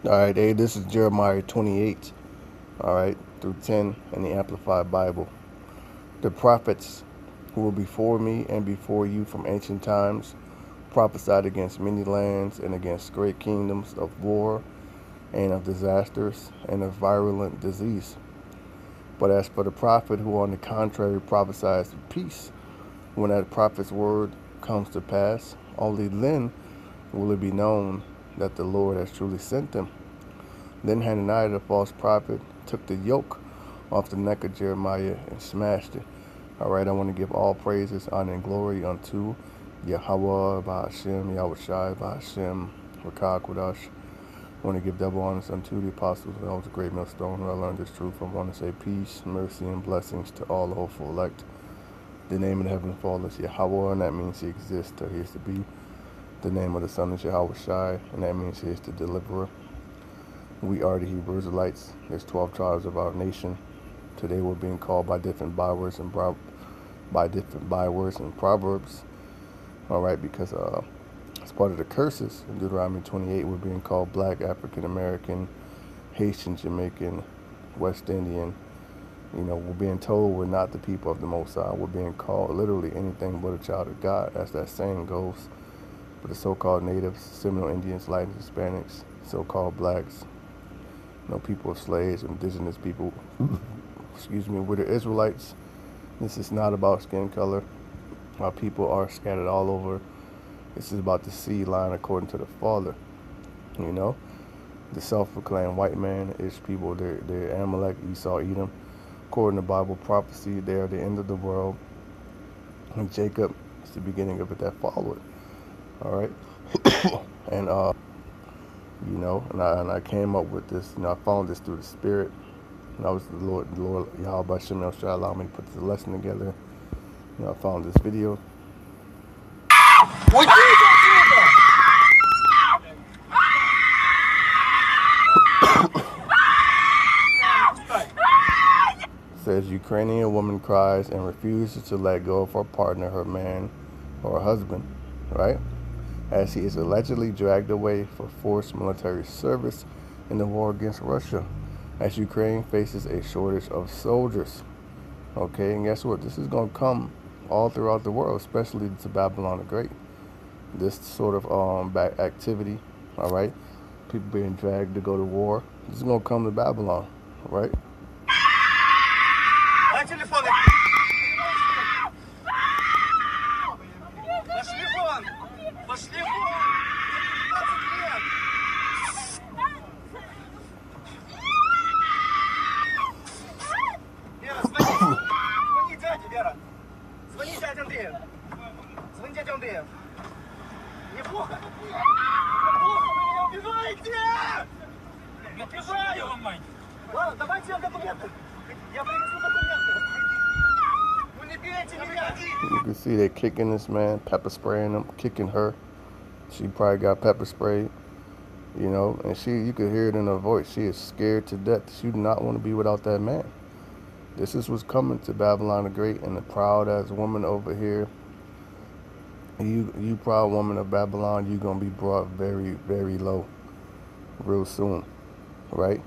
All right, hey, this is Jeremiah 28, all right, through 10 in the Amplified Bible. The prophets who were before me and before you from ancient times prophesied against many lands and against great kingdoms of war and of disasters and of virulent disease. But as for the prophet who on the contrary prophesies peace, when that prophet's word comes to pass, only then will it be known that the Lord has truly sent them. Then Hananiah the false prophet took the yoke off the neck of Jeremiah and smashed it. All right, I want to give all praises, honor, and glory unto Yahweh, Ba'ashem, Yahushai, Ba'ashem, Rakah, Kodash. I want to give double honors unto the apostles that was a great millstone where I learned this truth. I want to say peace, mercy, and blessings to all the hopeful elect. The name of the Heavenly Father is Yahweh, and that means He exists or He is to be. The name of the Son is Yahushai, and that means He is the deliverer. We are the Hebrew Israelites. There's 12 tribes of our nation. Today we're being called by different bywords and proverbs. All right, because as part of the curses in Deuteronomy 28, we're being called Black, African American, Haitian, Jamaican, West Indian. You know, we're being told we're not the people of the Most High. We're being called literally anything but a child of God, as that saying goes. But the so-called natives, Seminole Indians, Latins, Hispanics, so-called blacks, people of slaves, indigenous people, we're the Israelites. This is not about skin color. Our people are scattered all over. This is about the seed line according to the Father. You know, the self-proclaimed white man is people. They're Amalek, Esau, Edom. According to Bible prophecy, they are the end of the world. And Jacob is the beginning of it that followed. All right, and and I came up with this. I found this through the Spirit. And I was the Lord Yahweh Shem El Shai allowed me to put this lesson together. I found this video. Says Ukrainian woman cries and refuses to let go of her partner, her man, or her husband, right? As he is allegedly dragged away for forced military service in the war against Russia, as Ukraine faces a shortage of soldiers. Okay, and guess what? This is going to come all throughout the world, especially to Babylon the Great. This sort of activity, all right? People being dragged to go to war. This is going to come to Babylon, right? You can see they're kicking this man, pepper spraying him, kicking her. She probably got pepper sprayed, and you could hear it in her voice. She is scared to death. She do not want to be without that man. This is what's coming to Babylon the Great, and the proud ass woman over here. You proud woman of Babylon, you're gonna be brought very, very low, real soon, right?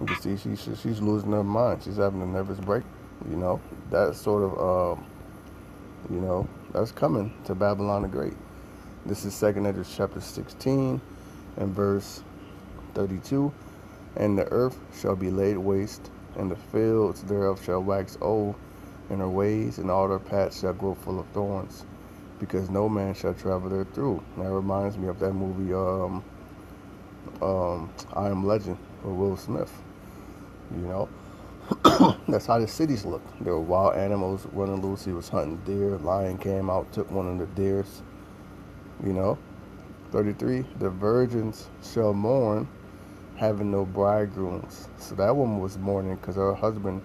You can see she's losing her mind. She's having a nervous break. That sort of that's coming to Babylon the Great. This is 2 Ezra chapter 16 and verse 32. And the earth shall be laid waste, and the fields thereof shall wax old, and her ways and all her paths shall grow full of thorns, because no man shall travel there through. That reminds me of that movie, I Am Legend with Will Smith. That's how the cities look. There were wild animals running loose. He was hunting deer. Lion came out, took one of the deers. 33, the virgins shall mourn, having no bridegrooms. So that woman was mourning because her husband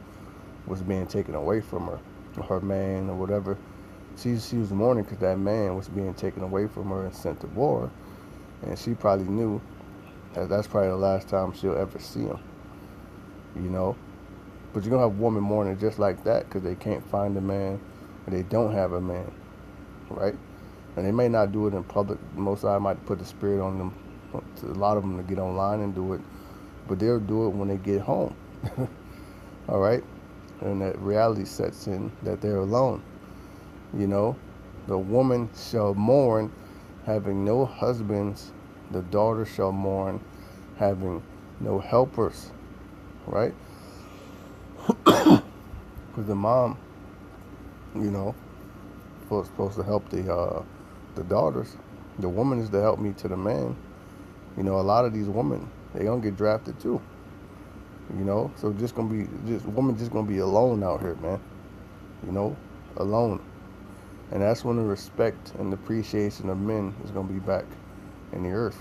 was being taken away from her, or her man, or whatever. She was mourning because that man was being taken away from her and sent to war. And she probably knew that that's probably the last time she'll ever see him. But you're going to have women mourning just like that because they can't find a man or they don't have a man, right? And they may not do it in public. Most of them might put the spirit on them, to a lot of them, to get online and do it. But they'll do it when they get home, all right? And that reality sets in that they're alone, you know? The woman shall mourn, having no husbands. The daughter shall mourn, having no helpers, right? Because the mom, you know, was supposed to help the daughters. The woman is to help me to the man. You know, a lot of these women, they gonna get drafted too. You know, so women just gonna be alone out here, man. You know, alone. And that's when the respect and the appreciation of men is gonna be back in the earth.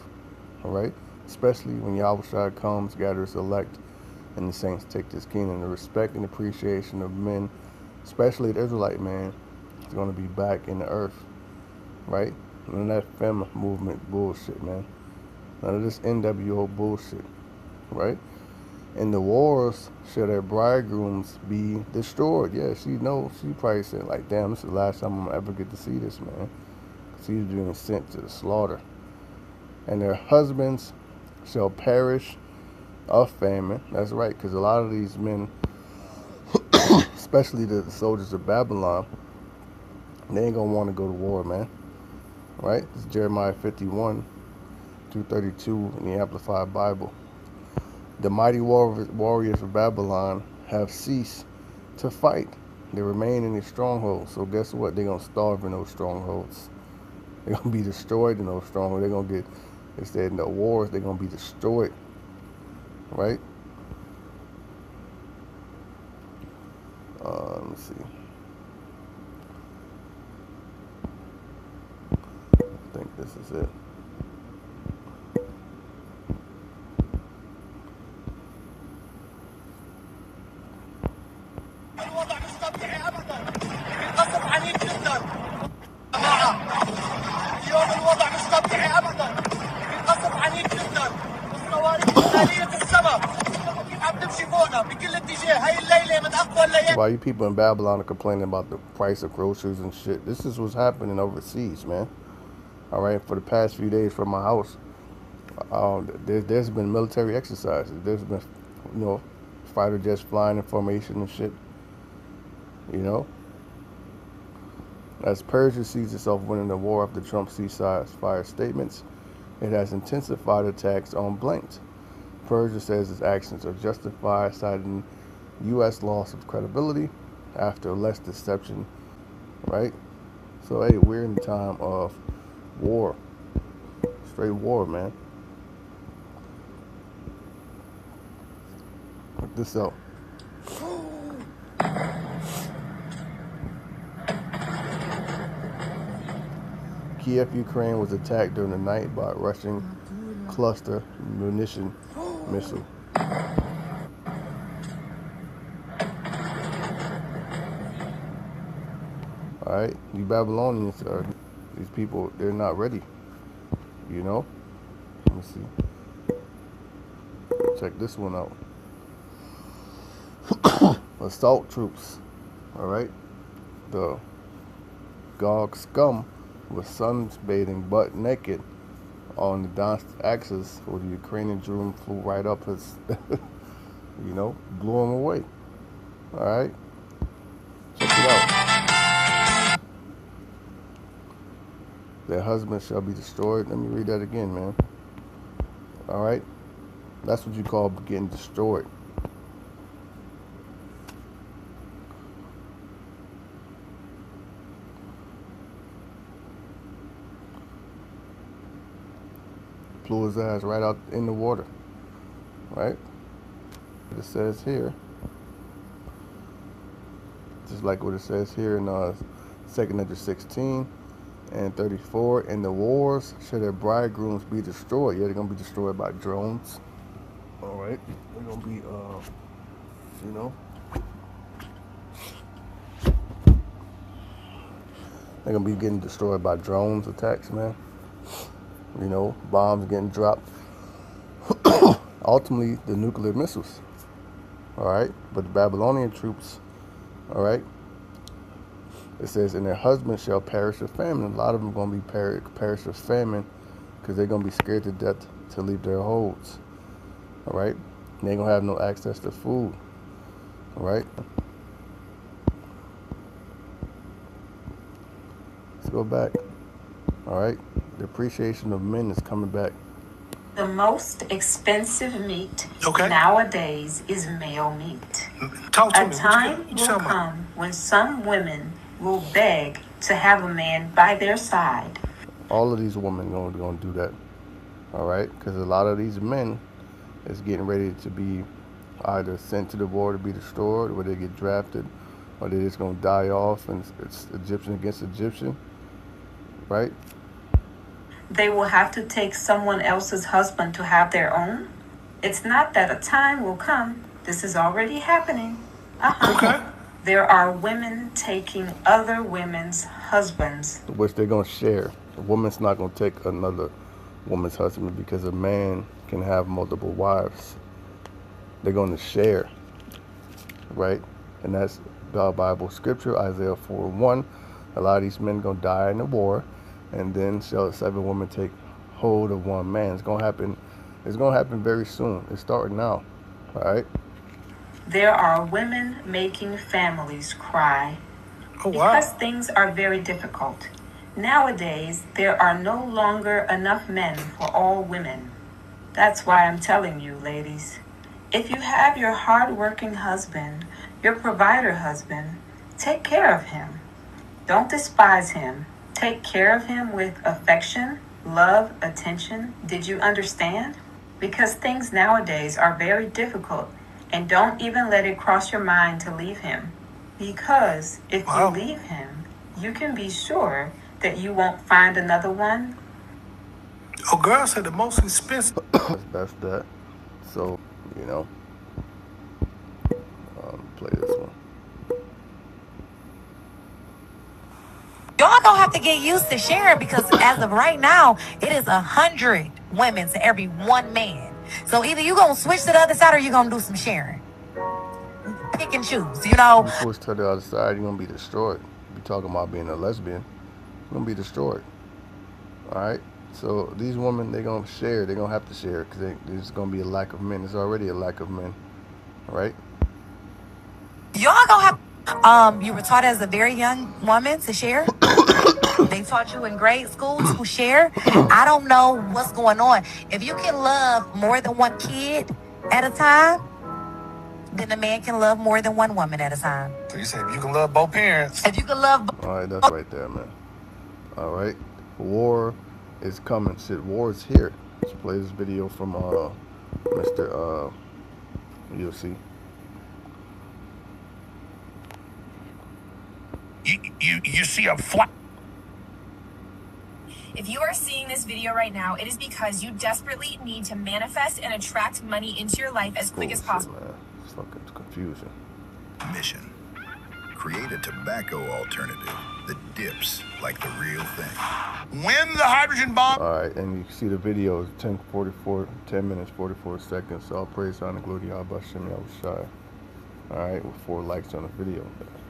All right? Especially when Yahweh comes, gathers elect, and the saints take this kingdom. The respect and appreciation of men, especially the Israelite man, is gonna be back in the earth. Right? None of that femme movement bullshit, man. None of this NWO bullshit. Right? In the wars, shall their bridegrooms be destroyed? Yeah, she knows. She probably said, like, damn, this is the last time I'm gonna ever get to see this man. Because he's being sent to the slaughter. And their husbands shall perish of famine. That's right, because a lot of these men, especially the soldiers of Babylon, they ain't gonna want to go to war, man. Right? It's Jeremiah 51 through 32 in the Amplified Bible. The mighty warriors of Babylon have ceased to fight. They remain in their strongholds. So guess what? They're going to starve in those strongholds. They're going to be destroyed in those strongholds. They're going to get, instead in the wars, they're going to be destroyed. Right? Let me see. I think this is it. Why you people in Babylon are complaining about the price of groceries and shit? This is what's happening overseas, man. All right, for the past few days from my house, there's been military exercises. There's been, you know, fighter jets flying in formation and shit. You know, as Persia sees itself winning the war after Trump's ceasefire statements, it has intensified attacks on blanks. Persia says its actions are justified, citing U.S. loss of credibility after less deception, right? So, hey, we're in the time of war. Straight war, man. Check this out. Kiev, Ukraine was attacked during the night by a Russian cluster munition missile. All right, you Babylonians are, these people, they're not ready, you know? Let me see. Check this one out. Assault troops, all right? The Gog scum was sunbathing butt naked on the Donetsk axis where the Ukrainian drone flew right up his, you know, blew him away. All right? Check it out. Their husbands shall be destroyed. Let me read that again, man. All right? That's what you call getting destroyed. Blew his ass right out in the water, right? It says here, just like what it says here in 2 Edges 16 and 34, in the wars shall their bridegrooms be destroyed. Yeah, they're gonna be destroyed by drones. All right, they're gonna be, you know, they're gonna be getting destroyed by drones attacks, man. You know, bombs getting dropped. Ultimately, the nuclear missiles. All right, but the Babylonian troops, all right, it says, and their husbands shall perish of famine. A lot of them are going to be perish of famine because they're going to be scared to death to leave their holds. All right, and they're going to have no access to food. All right, let's go back. All right, the appreciation of men is coming back. The most expensive meat nowadays is male meat. Talk to me. A time will come when some women will beg to have a man by their side. All of these women are going to do that. All right, because a lot of these men is getting ready to be either sent to the war to be destroyed, or they get drafted, or they're just going to die off, and it's Egyptian against Egyptian, right? They will have to take someone else's husband to have their own. It's not that a time will come. This is already happening. Okay. There are women taking other women's husbands, which they're going to share. A woman's not going to take another woman's husband because a man can have multiple wives. They're going to share, right? And that's the Bible scripture, Isaiah 4:1. A lot of these men are going to die in the war, and then shall 7 women take hold of one man. It's going to happen. It's going to happen very soon. It's starting now, all right? There are women making families cry because things are very difficult. Nowadays, there are no longer enough men for all women. That's why I'm telling you, ladies, if you have your hard-working husband, your provider husband, take care of him. Don't despise him. Take care of him with affection, love, attention. Did you understand? Because things nowadays are very difficult, and don't even let it cross your mind to leave him. Because if you leave him, you can be sure that you won't find another one. Oh, girl said the most expensive. That's that. So, you know, play this one. Y'all gonna have to get used to sharing, because as of right now, it is 100 women to every one man. So either you gonna switch to the other side or you gonna do some sharing. Pick and choose, you know. You switch to the other side, you're gonna be destroyed. You talking about being a lesbian, you're gonna be destroyed. All right. So these women, they're gonna share. They're gonna have to share because there's gonna be a lack of men. There's already a lack of men. All right. Y'all gonna have. You were taught as a very young woman to share. They taught you in grade school to share. I don't know what's going on. If you can love more than one kid at a time, then a man can love more than one woman at a time. So you say if you can love both parents. If you can love. All right, that's right there, man. All right, war is coming. Shit, war is here. Let's play this video from Mr. You'll see. You see a flat. If you are seeing this video right now, it is because you desperately need to manifest and attract money into your life as quick as possible. Man. It's fucking confusion. Mission. Create a tobacco alternative that dips like the real thing. When the hydrogen bomb. All right, and you see the video is 10 minutes, 44 seconds. So all praise, honor, glory to Yahweh Shem Yahushai. All right, with 4 likes on the video.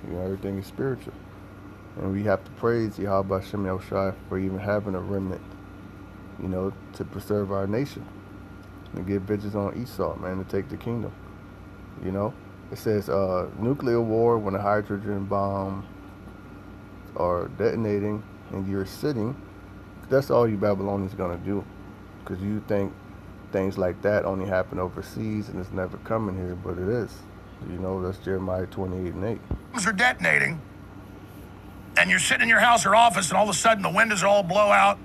You know, everything is spiritual. And we have to praise Yahweh Shem Yahushai for even having a remnant, you know, to preserve our nation. And get bitches on Esau, man, to take the kingdom. You know, it says nuclear war when a hydrogen bomb are detonating and you're sitting. That's all you Babylonians gonna do, because you think things like that only happen overseas and it's never coming here, but it is. You know, that's Jeremiah 28:8. Are detonating, and you're sitting in your house or office, and all of a sudden the windows all blow out,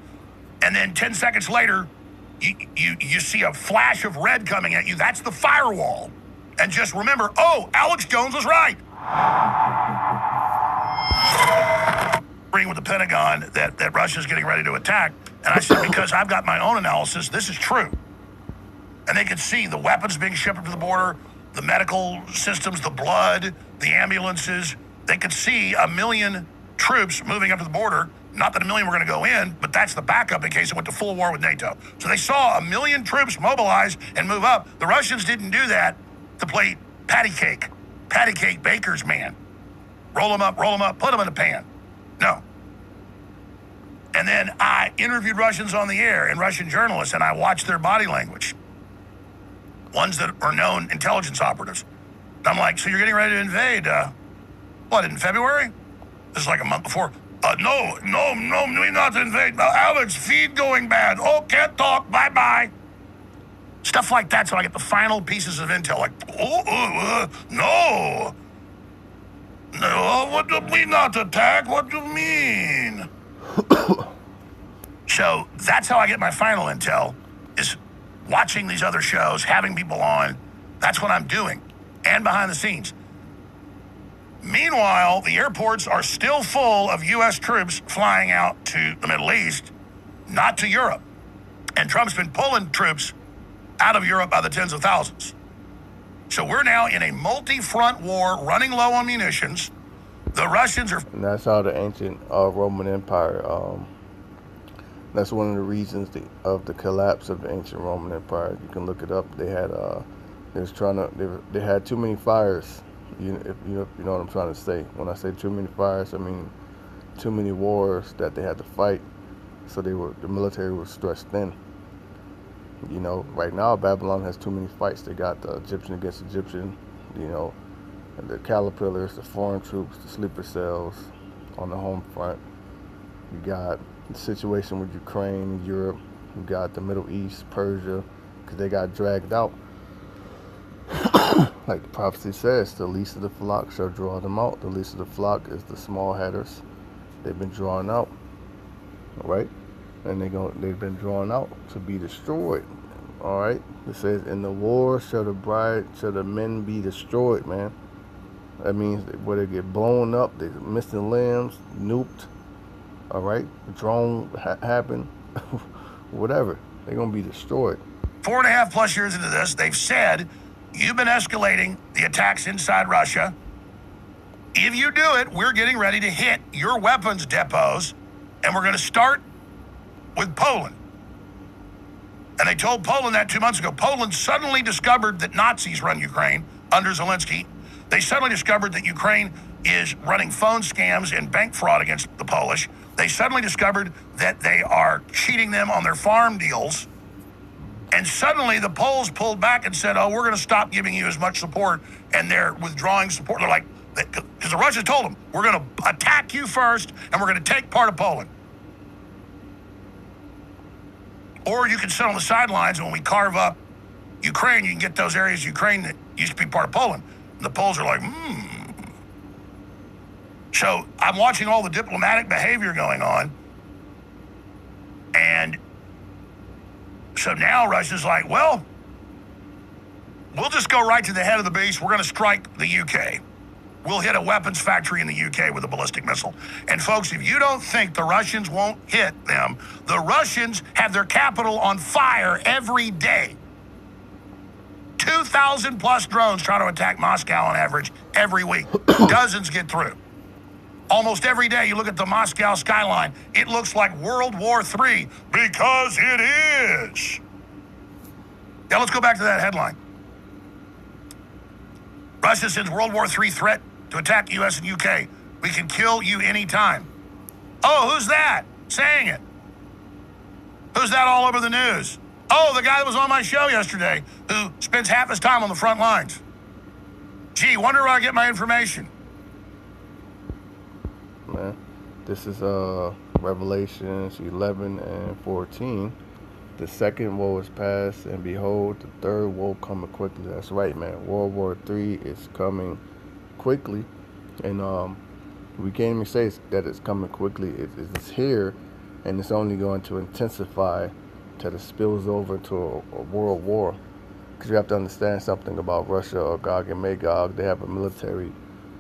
and then 10 seconds later, you see a flash of red coming at you. That's the firewall. And just remember, oh, Alex Jones was right. Agreeing with the Pentagon that Russia's getting ready to attack, and I said, because I've got my own analysis, this is true. And they could see the weapons being shipped up to the border, the medical systems, the blood, the ambulances. They could see 1 million troops moving up to the border. Not that 1 million were going to go in, but that's the backup in case it went to full war with NATO. So they saw 1 million troops mobilize and move up. The Russians didn't do that to play patty cake baker's man. Roll them up, put them in a pan. No. And then I interviewed Russians on the air and Russian journalists, and I watched their body language. Ones that are known intelligence operatives. And I'm like, so you're getting ready to invade, what, in February? This is like a month before. No, we not invade. Alex, feed going bad. Oh, can't talk, bye-bye. Stuff like that, so I get the final pieces of intel, like, no. No, what do we not attack? What do you mean? So that's how I get my final intel, is watching these other shows, having people on. That's what I'm doing, and behind the scenes. Meanwhile, the airports are still full of U.S. troops flying out to the Middle East, not to Europe. And Trump's been pulling troops out of Europe by the tens of thousands. So we're now in a multi-front war, running low on munitions. The Russians are... And that's how the ancient Roman Empire, that's one of the reasons of the collapse of the ancient Roman Empire. You can look it up. They had, they had too many fires. You know what I'm trying to say. When I say too many fires, I mean too many wars that they had to fight. So the military was stretched thin. You know, right now Babylon has too many fights. They got the Egyptian against Egyptian, you know, the caterpillars, the foreign troops, the sleeper cells on the home front. You got the situation with Ukraine, Europe. You got the Middle East, Persia, because they got dragged out. Like the prophecy says, the least of the flock shall draw them out. The least of the flock is the small headers. They've been drawn out, all right? And they've been drawn out to be destroyed, all right? It says, in the war shall the men be destroyed, man. That means where they get blown up, they're missing limbs, nuked, all right? The drone happen, whatever. They're going to be destroyed. 4.5+ years into this, they've said, you've been escalating the attacks inside Russia. If you do it, we're getting ready to hit your weapons depots, and we're going to start with Poland. And they told Poland that 2 months ago. Poland suddenly discovered that Nazis run Ukraine under Zelensky. They suddenly discovered that Ukraine is running phone scams and bank fraud against the Polish. They suddenly discovered that they are cheating them on their farm deals. And suddenly the Poles pulled back and said, oh, we're going to stop giving you as much support. And they're withdrawing support. They're like, because the Russians told them, we're going to attack you first, and we're going to take part of Poland. Or you can sit on the sidelines, and when we carve up Ukraine, you can get those areas of Ukraine that used to be part of Poland. And the Poles are like, So I'm watching all the diplomatic behavior going on. And so now Russia's like, well, we'll just go right to the head of the beast. We're going to strike the UK. We'll hit a weapons factory in the UK with a ballistic missile. And folks, if you don't think the Russians won't hit them, the Russians have their capital on fire every day. 2,000 plus drones try to attack Moscow on average every week. Dozens get through. Almost every day you look at the Moscow skyline, it looks like World War III, because it is. Now let's go back to that headline. Russia sends World War III threat to attack U.S. and UK. We can kill you anytime. Oh, who's that saying it? Who's that all over the news? Oh, the guy that was on my show yesterday who spends half his time on the front lines. Gee, wonder where I get my information. Man, this is Revelations 11 and 14. The second woe is past, and behold, the third woe coming quickly. That's right, man. World War III is coming quickly, and we can't even say that it's coming quickly. It's here, and it's only going to intensify till it spills over into a world war. Because you have to understand something about Russia, or Gog and Magog. They have a military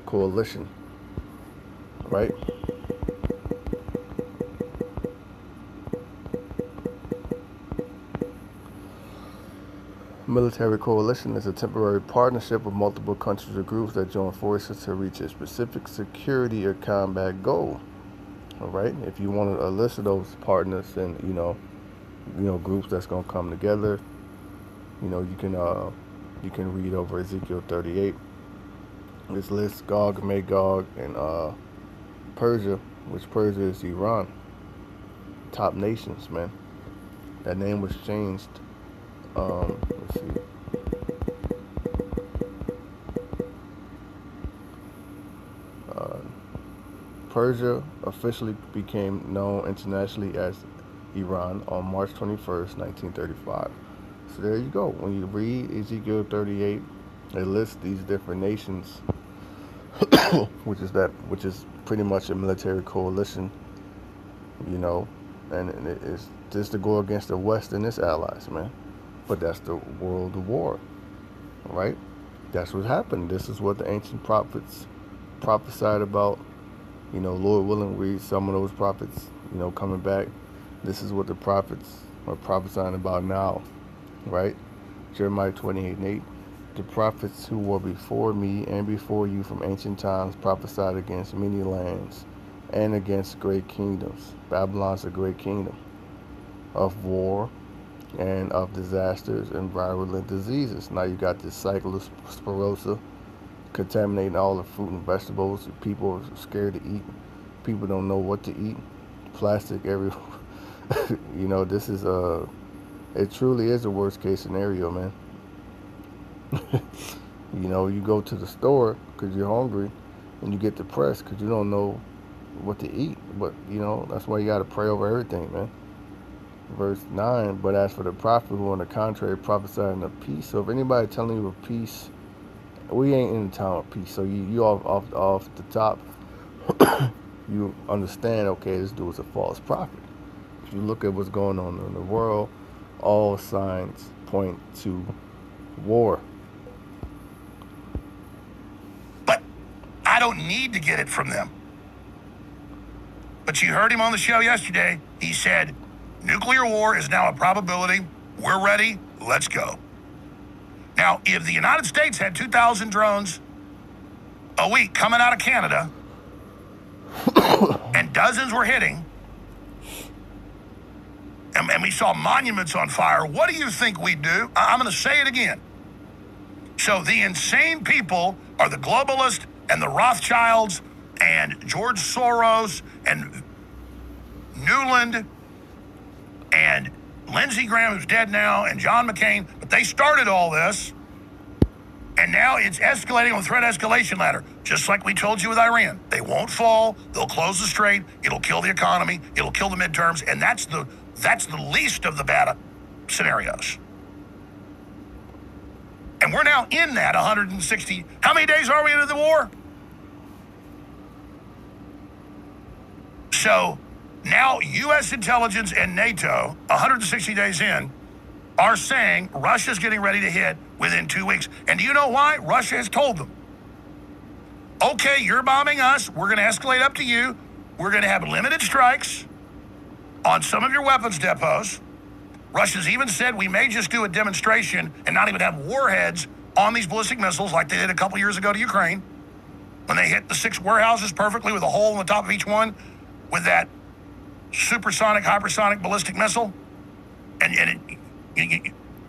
coalition, right? Military coalition is a temporary partnership with multiple countries or groups that join forces to reach a specific security or combat goal. All right. If you want a list of those partners and you know groups that's gonna come together, you can You can read over Ezekiel 38. This lists Gog, Magog, and Persia, which Persia is Iran. Top nations, man. That name was changed. Let's see. Persia officially became known internationally as Iran on March 21st, 1935. So there you go. When you read Ezekiel 38, it lists these different nations, which is pretty much a military coalition, you know, and it's just to go against the West and its allies, man. But that's the world war, right? That's what happened. This is what the ancient prophets prophesied about. You know, Lord willing, read some of those prophets, you know, coming back. This is what the prophets are prophesying about now, right? Jeremiah 28:8. The prophets who were before me and before you from ancient times prophesied against many lands and against great kingdoms. Babylon's a great kingdom of war and of disasters and virulent diseases. Now you got this cyclosporosa contaminating all the fruit and vegetables. People are scared to eat. People don't know what to eat. Plastic everywhere. You know, this is it truly is a worst case scenario, man. You know, you go to the store because you're hungry and you get depressed because you don't know what to eat. But, you know, that's why you got to pray over everything, man. Verse 9, but as for the prophet who on the contrary prophesying of peace. So if anybody telling you of peace, we ain't in the time of peace. So you off the top, you understand, okay, this dude's a false prophet. If you look at what's going on in the world, all signs point to war. But I don't need to get it from them. But you heard him on the show yesterday. He said, nuclear war is now a probability. We're ready. Let's go. Now, if the United States had 2,000 drones a week coming out of Canada and dozens were hitting, and we saw monuments on fire, what do you think we'd do? I'm going to say it again. So the insane people are the globalists and the Rothschilds and George Soros and Newland and Lindsey Graham, who's dead now, and John McCain, but they started all this, and now it's escalating on the threat escalation ladder, just like we told you with Iran. They won't fall. They'll close the strait. It'll kill the economy. It'll kill the midterms, and that's the least of the bad scenarios. And we're now in that 160. How many days are we into the war? So now U.S. intelligence and NATO, 160 days in, are saying Russia's getting ready to hit within 2 weeks. And do you know why? Russia has told them, okay, you're bombing us. We're going to escalate up to you. We're going to have limited strikes on some of your weapons depots. Russia's even said we may just do a demonstration and not even have warheads on these ballistic missiles like they did a couple years ago to Ukraine when they hit the 6 warehouses perfectly with a hole in the top of each one with that supersonic, hypersonic ballistic missile. And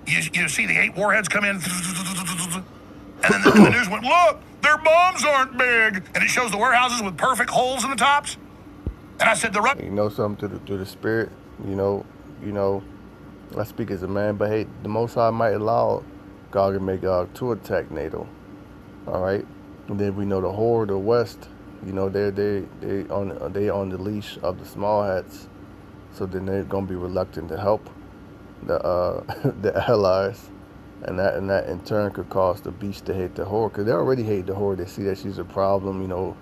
you see the 8 warheads come in, and then the news went, look, their bombs aren't big. And it shows the warehouses with perfect holes in the tops. And I said, you know something through the spirit, you know, I speak as a man, but hey, the Most High might allow Gog and Magog to attack NATO. All right, and then we know the horde, the West, you know, they on the leash of the small hats, so then they're gonna be reluctant to help the allies, and that in turn could cause the beast to hate the horde, because they already hate the horde. They see that she's a problem. You know,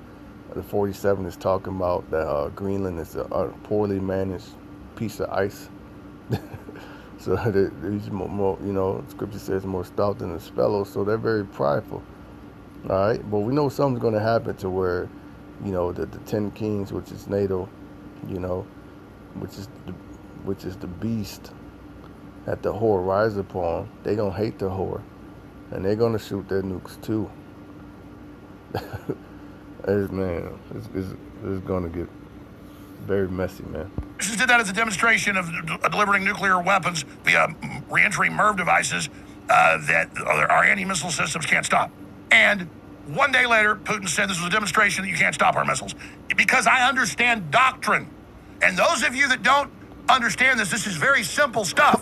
the 47 is talking about that Greenland is a poorly managed piece of ice. So he's more, you know, scripture says more stout than a spellow, so they're very prideful. All right, but we know something's going to happen to where, you know, the 10 kings, which is NATO, you know, which is the beast that the whore rides upon. They gonna hate the whore, and they're gonna shoot their nukes too. Man, it's gonna get very messy, man. Did that as a demonstration of delivering nuclear weapons via re-entry MIRV devices that our anti-missile systems can't stop. And one day later, Putin said this was a demonstration that you can't stop our missiles. Because I understand doctrine. And those of you that don't understand this is very simple stuff.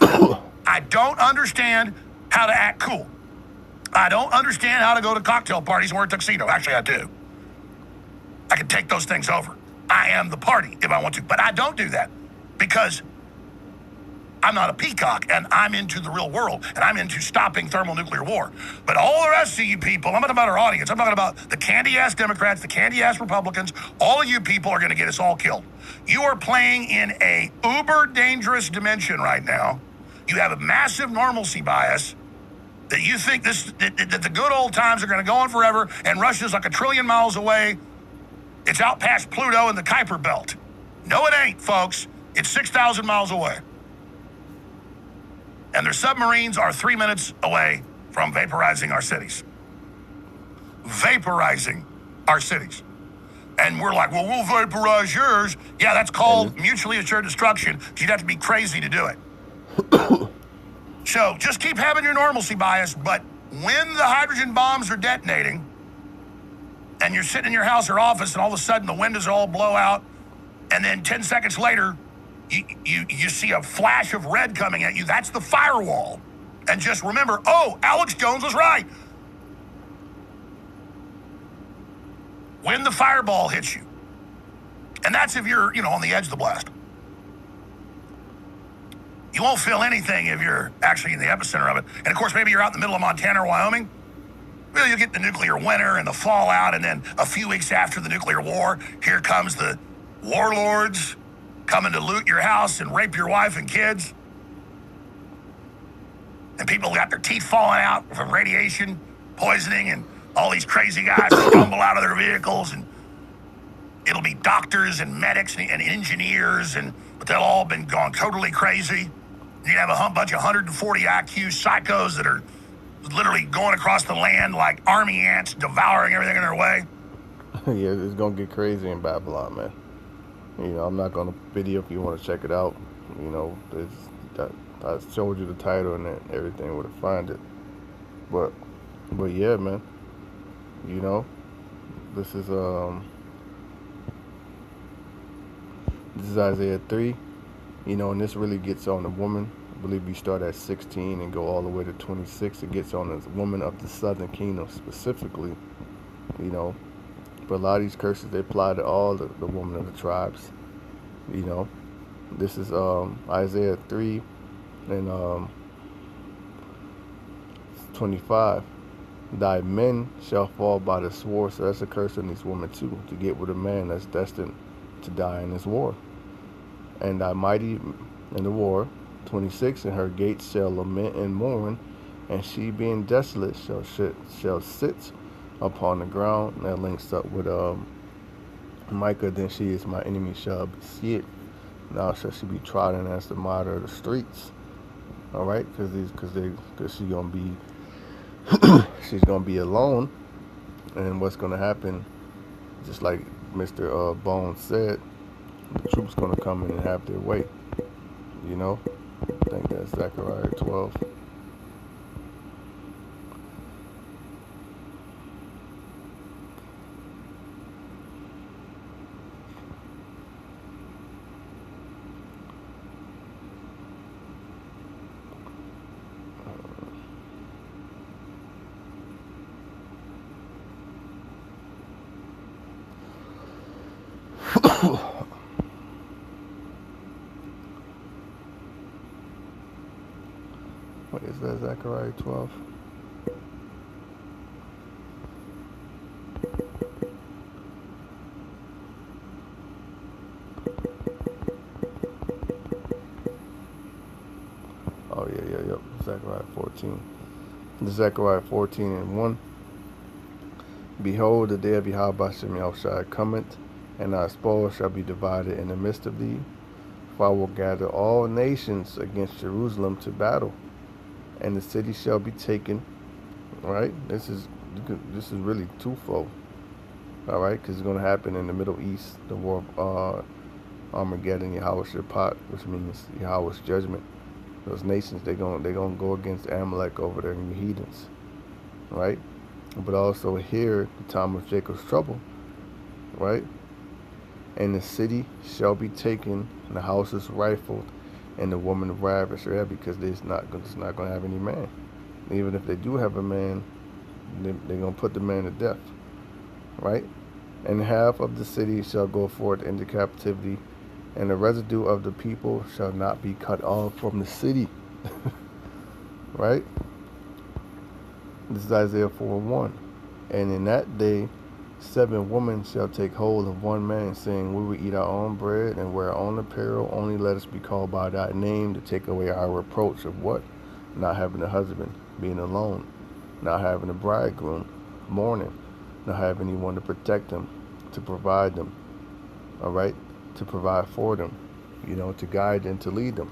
I don't understand how to act cool. I don't understand how to go to cocktail parties and wear a tuxedo. Actually, I do. I can take those things over. I am the party if I want to. But I don't do that because I'm not a peacock, and I'm into the real world, and I'm into stopping thermonuclear war. But all the rest of you people, I'm not about our audience. I'm talking about the candy-ass Democrats, the candy-ass Republicans. All of you people are going to get us all killed. You are playing in a uber-dangerous dimension right now. You have a massive normalcy bias that you think that the good old times are going to go on forever, and Russia's like 1 trillion miles away. It's out past Pluto and the Kuiper Belt. No, it ain't, folks. It's 6,000 miles away. And their submarines are 3 minutes away from vaporizing our cities. Vaporizing our cities. And we're like, well, we'll vaporize yours. Yeah, that's called mutually assured destruction. You'd have to be crazy to do it. So just keep having your normalcy bias, but when the hydrogen bombs are detonating and you're sitting in your house or office and all of a sudden the windows all blow out, and then 10 seconds later, you see a flash of red coming at you, that's the firewall. And just remember, oh, Alex Jones was right. When the fireball hits you. And that's if you're, on the edge of the blast. You won't feel anything if you're actually in the epicenter of it. And of course, maybe you're out in the middle of Montana or Wyoming. Well, you'll get the nuclear winter and the fallout, and then a few weeks after the nuclear war, here comes the warlords coming to loot your house and rape your wife and kids. And people got their teeth falling out from radiation poisoning, and all these crazy guys stumble out of their vehicles, and it'll be doctors and medics and engineers, but they'll all been gone totally crazy. You have a bunch of 140 IQ psychos that are literally going across the land like army ants, devouring everything in their way. Yeah, it's gonna get crazy in Babylon, man. I'm not gonna video if you want to check it out. I showed you the title and everything where to find it. But yeah, man. This is Isaiah 3. And this really gets on the woman. I believe you start at 16 and go all the way to 26. It gets on the woman of the southern kingdom specifically. But a lot of these curses, they apply to all the women of the tribes. This is Isaiah 3 and 25. Thy men shall fall by the sword. So that's a curse on these women too, to get with a man that's destined to die in this war. And thy mighty in the war, 26, and her gates shall lament and mourn, and she being desolate shall sit upon the ground. And that links up with Micah. Then she is my enemy shall see it. Now shall she be trodden as the martyr of the streets. All right, because she's gonna be she's gonna be alone, and what's gonna happen? Just like Mr. Bones said, the troops gonna come in and have their way. I think that's Zechariah 12. What is that, Zechariah 12? Oh, yeah. Zechariah 14. Zechariah 14 and 1. Behold, the day of Yahweh Shem Yahushua cometh, and thy spoil shall be divided in the midst of thee. For I will gather all nations against Jerusalem to battle, and the city shall be taken. All right, this is really twofold. All right, because it's going to happen in the Middle East, the war of Armageddon, Yahweh Shaphat, which means Yahweh's judgment. Those nations, they're gonna go against Amalek over there in the heathens, right? But also here, the time of Jacob's trouble, right? And the city shall be taken, and the houses rifled, and the woman ravished, right? Because it's not gonna have any man. Even if they do have a man, they're gonna put the man to death, right? And half of the city shall go forth into captivity, and the residue of the people shall not be cut off from the city. Right? This is Isaiah 4:1. And in that day 7 women shall take hold of one man, saying, we will eat our own bread and wear our own apparel, only let us be called by thy name, to take away our reproach of what? Not having a husband, being alone, not having a bridegroom, mourning, not having anyone to protect them, to provide them, all right, to provide for them, to guide and to lead them.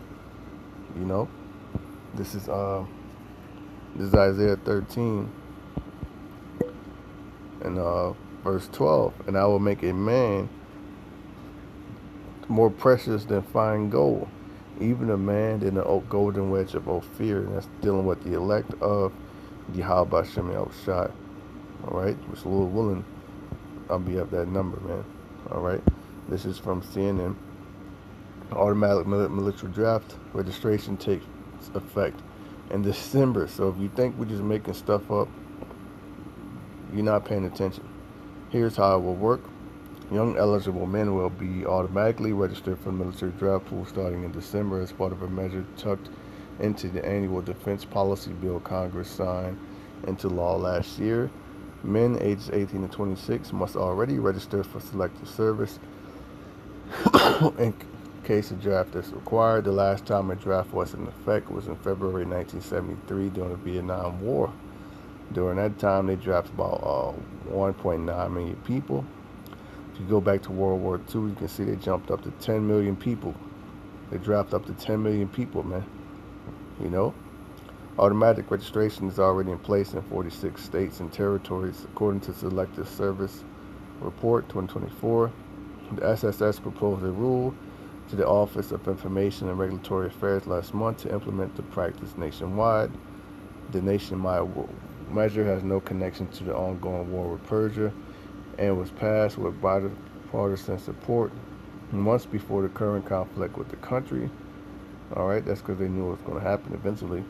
This is Isaiah 13 and verse 12. And I will make a man more precious than fine gold, even a man than the golden wedge of Ophir. And that's dealing with the elect of Yahweh Shem Yahushai. All right, which Lord willing, I'll be up that number, man. All right, this is from CNN. Automatic military draft registration takes effect in December. So if you think we're just making stuff up, you're not paying attention. Here's how it will work. Young eligible men will be automatically registered for the military draft pool starting in December as part of a measure tucked into the annual defense policy bill Congress signed into law last year. Men ages 18 to 26 must already register for selective service in case a draft is required. The last time a draft was in effect was in February 1973 during the Vietnam War. During that time, they drafted about 1.9 million people. If you go back to World War II, you can see they jumped up to 10 million people. They drafted up to 10 million people, man. Automatic registration is already in place in 46 states and territories, according to Selective Service Report 2024. The SSS proposed a rule to the Office of Information and Regulatory Affairs last month to implement the practice nationwide. The nationwide measure has no connection to the ongoing war with Persia and was passed with bipartisan support months before the current conflict with the country. All right, that's because they knew it was going to happen eventually.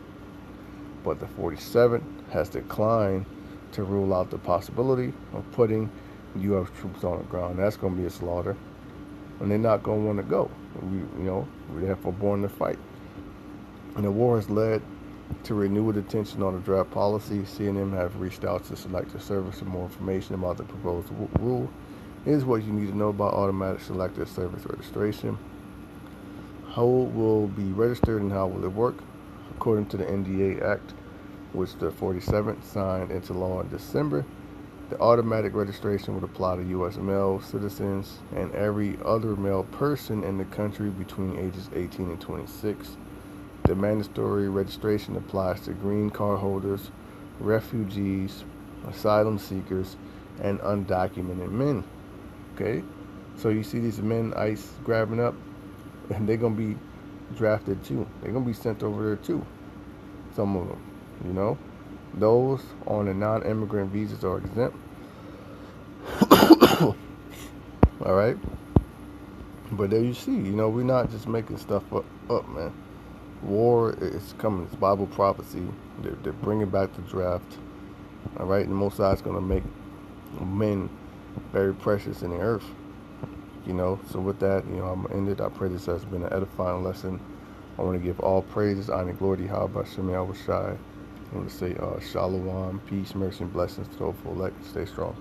But the 47th has declined to rule out the possibility of putting U.S. troops on the ground. That's going to be a slaughter, and they're not going to want to go. We're therefore born to fight. And the war has led to renewed attention on the draft policy. CNN have reached out to Selective Service for more information about the proposed rule. Here's what you need to know about automatic Selective Service registration. How will be registered and how will it work? According to the NDA Act, which the 47th signed into law in December, the automatic registration would apply to U.S. male citizens and every other male person in the country between ages 18 and 26. The mandatory registration applies to green card holders, refugees, asylum seekers, and undocumented men. Okay? So you see these men ICE grabbing up, and they're going to be drafted too. They're going to be sent over there too. Some of them, Those on the non-immigrant visas are exempt. All right? But there you see, we're not just making stuff up, man. War is coming. It's Bible prophecy. They're bringing back the draft. All right? And the Most High is going to make men very precious in the earth. So with that, I'm going to end it. I pray this has been an edifying lesson. I want to give all praises, honor, and glory to Yahweh Shem Yahushai. I want to say shalom, peace, mercy, and blessings to the hopeful elect. Stay strong.